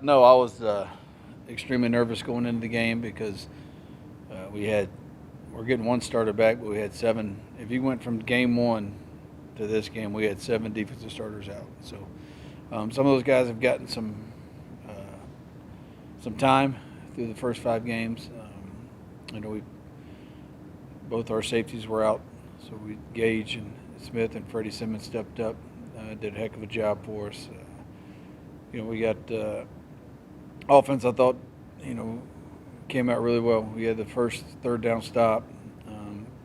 No, I was extremely nervous going into the game because we're getting one starter back, but we had seven. If you went from game one to this game, we had seven defensive starters out. So some of those guys have gotten some time through the first five games. We both our safeties were out, so Gage and Smith and Freddie Simmons stepped up, did a heck of a job for us. We got offense. I thought, came out really well. We had the first third down stop.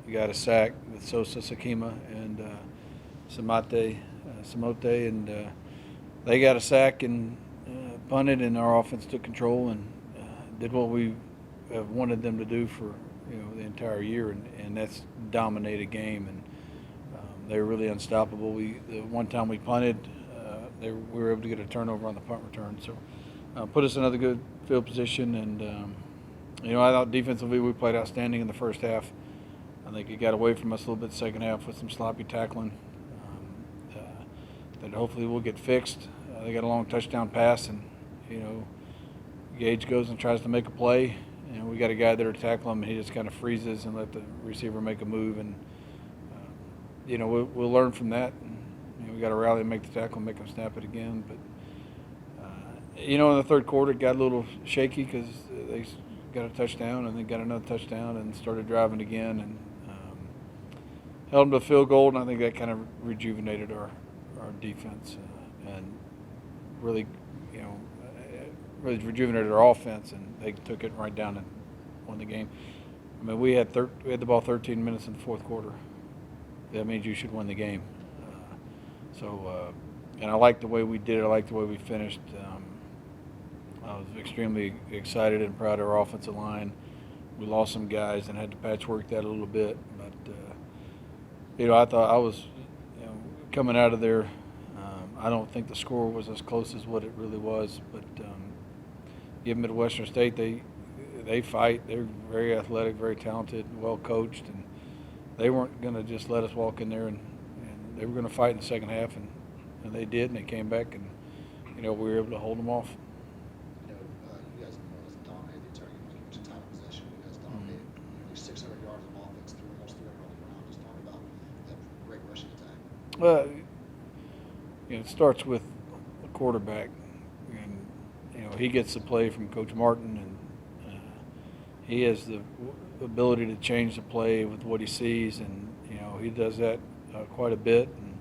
We got a sack with Sosa Sakima and Samote, and they got a sack and punted, and our offense took control and did what we have wanted them to do for the entire year, and that's dominate a game. And they were really unstoppable. The one time we punted, we were able to get a turnover on the punt return, so put us in another good field position. And I thought defensively we played outstanding in the first half. I think it got away from us a little bit second half with some sloppy tackling that hopefully will get fixed. They got a long touchdown pass, and Gage goes and tries to make a play, and we got a guy there to tackle him, and he just kind of freezes and let the receiver make a move. And we'll learn from that. And, we got to rally and make the tackle and make them snap it again. But in the third quarter, it got a little shaky because they got a touchdown and then got another touchdown and started driving again and held them to a field goal. And I think that kind of rejuvenated our defense and really rejuvenated our offense. And they took it right down and won the game. I mean, we had the ball 13 minutes in the fourth quarter. That means you should win the game. And I like the way we did it. I like the way we finished. I was extremely excited and proud of our offensive line. We lost some guys and had to patchwork that a little bit. But, I thought I was coming out of there. I don't think the score was as close as what it really was. But give Midwestern State, they fight. They're very athletic, very talented, well coached. And they weren't going to just let us walk in there, and they were going to fight in the second half, and they did, and they came back, and we were able to hold them off. You guys dominated the entire game. It was a time of possession. You guys dominated. 600 yards of offense through almost 300 on the ground. Just talk about that great rushing attack. Well, it starts with the quarterback, and he gets the play from Coach Martin, and he has the ability to change the play with what he sees, and he does that quite a bit, and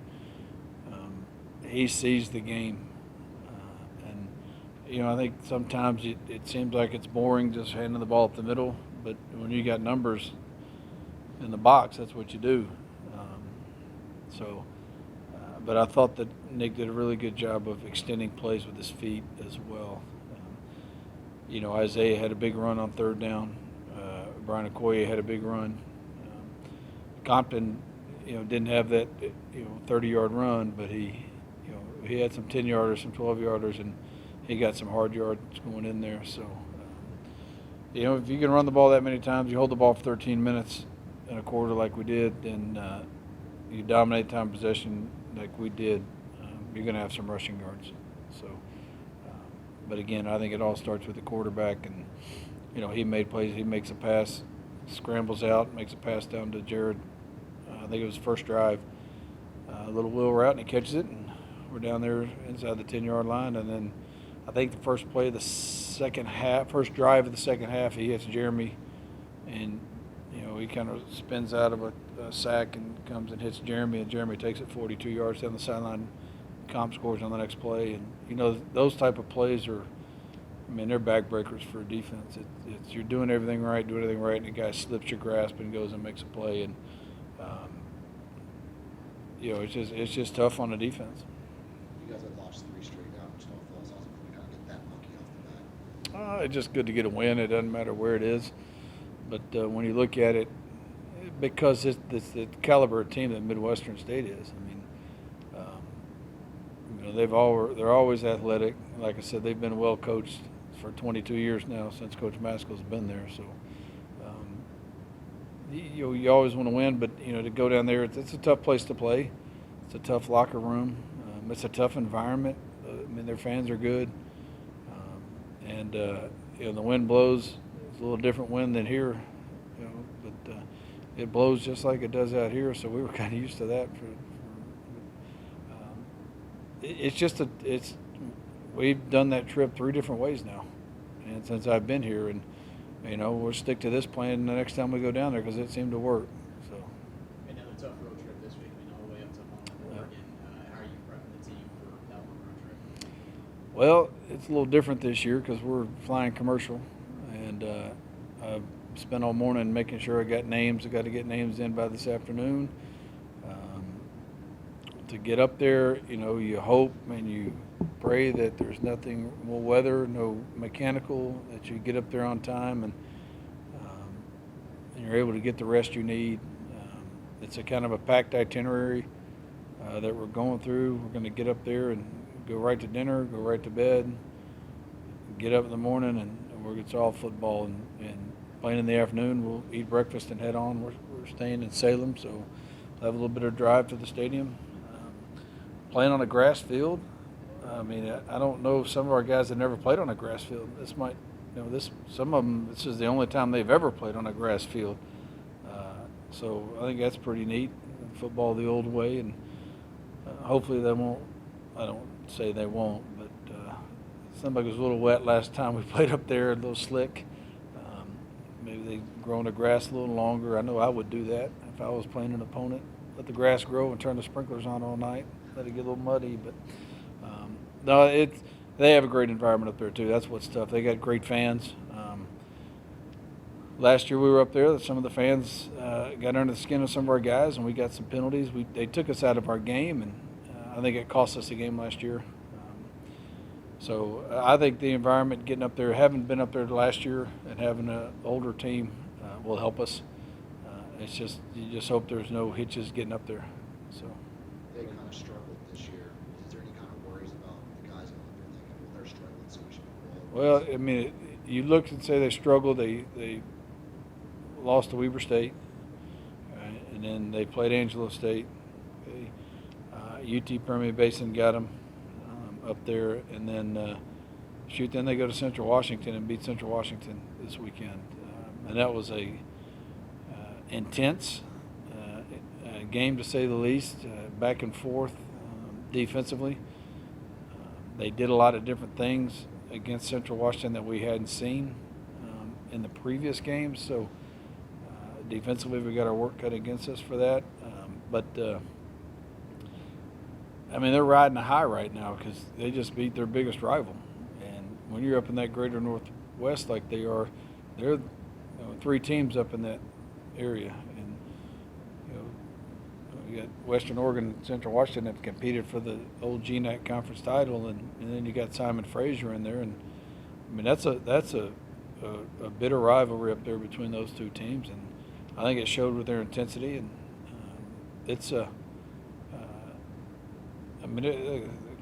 he sees the game. I think sometimes it seems like it's boring just handing the ball up the middle, but when you got numbers in the box, that's what you do. But I thought that Nick did a really good job of extending plays with his feet as well. Isaiah had a big run on third down. Brian Okoye had a big run. Compton, didn't have that, 30-yard run, but he had some 10-yarders, some 12-yarders, and he got some hard yards going in there. So, if you can run the ball that many times, you hold the ball for 13 minutes in a quarter like we did, and you dominate time possession like we did, you're going to have some rushing yards. So, but again, I think it all starts with the quarterback, and he made plays. He makes a pass, scrambles out, makes a pass down to Jared. I think it was first drive, a little wheel route, and he catches it, and we're down there inside the 10-yard line. And then I think the first play of the second half, first drive of the second half, he hits Jeremy, and he kind of spins out of a sack and comes and hits Jeremy, and Jeremy takes it 42 yards down the sideline. Comp scores on the next play, and those type of plays are, they're backbreakers for a defense. It's you're doing everything right, and the guy slips your grasp and goes and makes a play, and it's just tough on the defense. You guys have lost 3 straight now, which don't feel as awesome. We kind of get that monkey off the bat. It's just good to get a win. It doesn't matter where it is, but when you look at it, because it's the caliber of team that Midwestern State is. They're always athletic. Like I said, they've been well coached for 22 years now since Coach Maskell's been there. So you always want to win, but to go down there, it's a tough place to play. It's a tough locker room. It's a tough environment. Their fans are good. and the wind blows. It's a little different wind than here, but it blows just like it does out here. So we were kind of used to that. We've done that trip 3 different ways now, and since I've been here, and we'll stick to this plan the next time we go down there because it seemed to work. So. Another tough road trip this week. All the way up to Oregon. How are you prepping the team for that one road trip? Well, it's a little different this year because we're flying commercial, and I've spent all morning making sure I got names. I got to get names in by this afternoon. To get up there, you hope and you pray that there's nothing, no weather, no mechanical, that you get up there on time and you're able to get the rest you need. It's a kind of a packed itinerary that we're going through. We're going to get up there and go right to dinner, go right to bed, get up in the morning, and it's all football. And playing in the afternoon, we'll eat breakfast and head on. We're staying in Salem, so we'll have a little bit of drive to the stadium. Playing on a grass field. I mean, I don't know if some of our guys have never played on a grass field. Some of them, this is the only time they've ever played on a grass field. So I think that's pretty neat. Football the old way, and hopefully they won't. I don't say they won't, but somebody was a little wet last time we played up there, a little slick. Maybe they grow on the grass a little longer. I know I would do that if I was playing an opponent. Let the grass grow and turn the sprinklers on all night. Let it get a little muddy, but no, they have a great environment up there too. That's what's tough. They got great fans. Last year we were up there. Some of the fans got under the skin of some of our guys, and we got some penalties. They took us out of our game, and I think it cost us a game last year. So I think the environment, getting up there, having been up there last year, and having an older team will help us. It's just you just hope there's no hitches getting up there. So. They kind of struggled this year. Is there any kind of worries about the guys going up there thinking, well, they're struggling, so we should roll over? Well, I mean, you look and say they struggled. They lost to Weber State, and then they played Angelo State. UT Permian Basin got them up there, and then then they go to Central Washington and beat Central Washington this weekend, and that was a intense game to say the least, back and forth defensively. They did a lot of different things against Central Washington that we hadn't seen in the previous games. So defensively, we got our work cut against us for that. But I mean, they're riding a high right now because they just beat their biggest rival. And when you're up in that greater Northwest like they are, they're 3 teams up in that area. And you got Western Oregon and Central Washington have competed for the old GNAC conference title, and then you got Simon Fraser in there. And I mean, that's a bitter rivalry up there between those 2 teams, and I think it showed with their intensity. And it's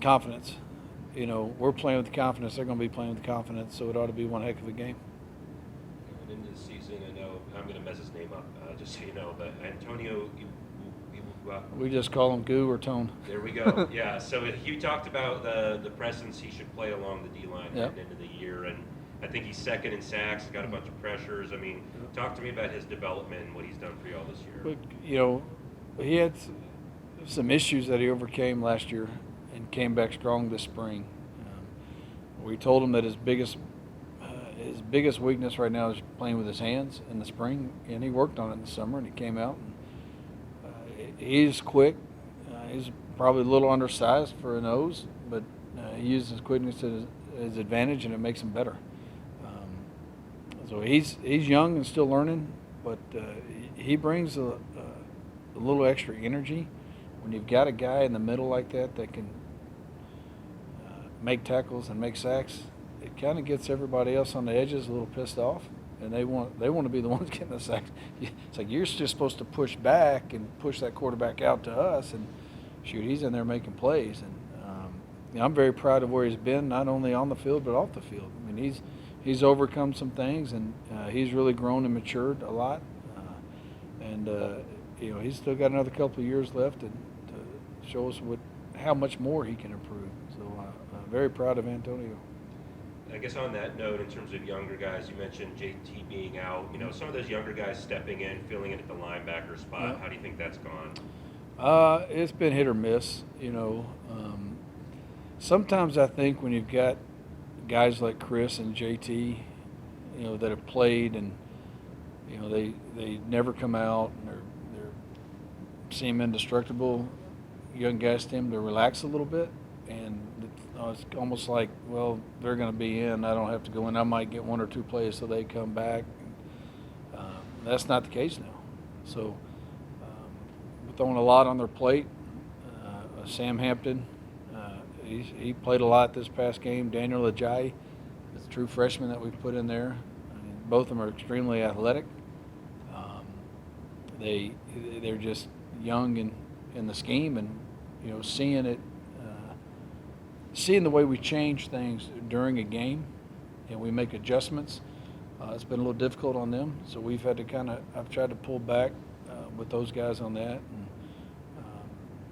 confidence. We're playing with confidence. They're going to be playing with confidence, so it ought to be one heck of a game. Going into the season, I know I'm going to mess his name up, just so you know, but Antonio. We just call him Goo or Tone. There we go. Yeah. So you talked about the presence he should play along the D line at the end of the year, and I think he's second in sacks. Got a bunch of pressures. I mean, talk to me about his development and what he's done for y'all this year. But, he had some issues that he overcame last year and came back strong this spring. We told him that his biggest weakness right now is playing with his hands in the spring, and he worked on it in the summer, and he came out. And, he's quick. He's probably a little undersized for a nose, but he uses his quickness to his advantage, and it makes him better. So he's young and still learning, but he brings a little extra energy. When you've got a guy in the middle like that can make tackles and make sacks, it kind of gets everybody else on the edges a little pissed off, and they want to be the ones getting the sacks. It's like you're just supposed to push back and push that quarterback out to us, and shoot, he's in there making plays. And I'm very proud of where he's been, not only on the field but off the field. I mean, he's overcome some things, and he's really grown and matured a lot. He's still got another couple of years left to show us how much more he can improve. So very proud of Antonio. I guess on that note, in terms of younger guys, you mentioned JT being out. You know, some of those younger guys stepping in, filling in at the linebacker spot. Yeah. How do you think that's gone? It's been hit or miss, you know. Sometimes I think when you've got guys like Chris and JT, you know, that have played and, you know, they never come out and they're seem indestructible, young guys tend to relax a little bit. And it's almost like, well, they're going to be in. I don't have to go in. I might get one or two plays so they come back. That's not the case now. So we're throwing a lot on their plate. Sam Hampton, he played a lot this past game. Daniel Ajayi, the true freshman that we put in there. I mean, both of them are extremely athletic. They're just young in the scheme, and you know, seeing the way we change things during a game and we make adjustments, it's been a little difficult on them. So we've had to I've tried to pull back with those guys on that. And,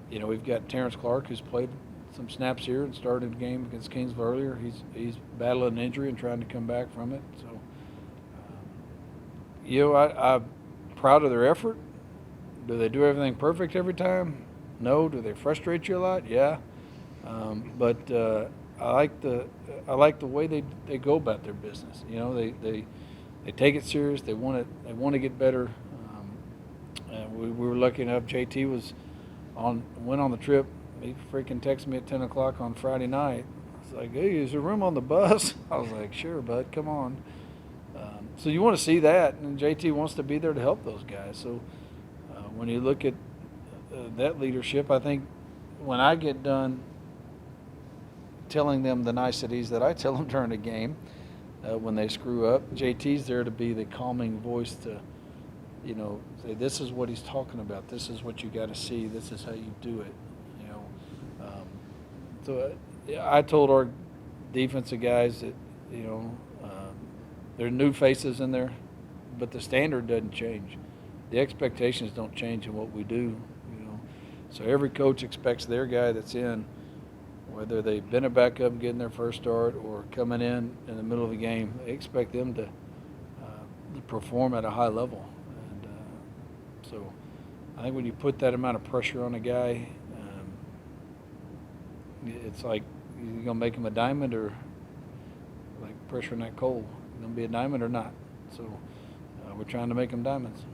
you know, we've got Terrence Clark, who's played some snaps here and started a game against Kingsville earlier. He's battling an injury and trying to come back from it. So, you know, I'm proud of their effort. Do they do everything perfect every time? No. Do they frustrate you a lot? Yeah. But I like the way they go about their business. You know, they take it serious. They want to get better. And we were lucky enough. JT went on the trip. He freaking texted me at 10 o'clock on Friday night. I was like, "Hey, is there room on the bus?" I was like, "Sure, bud, come on." So you want to see that, and JT wants to be there to help those guys. So when you look at that leadership, I think when I get done telling them the niceties that I tell them during the game, when they screw up, JT's there to be the calming voice to, you know, say, this is what he's talking about. This is what you got to see. This is how you do it. You know, so I told our defensive guys that, you know, there are new faces in there, but the standard doesn't change. The expectations don't change in what we do. You know, so every coach expects their guy that's in, whether they've been a backup getting their first start or coming in the middle of the game, they expect them to perform at a high level. And so I think when you put that amount of pressure on a guy, it's like you're going to make him a diamond or like pressuring that coal. Going to be a diamond or not. So we're trying to make them diamonds.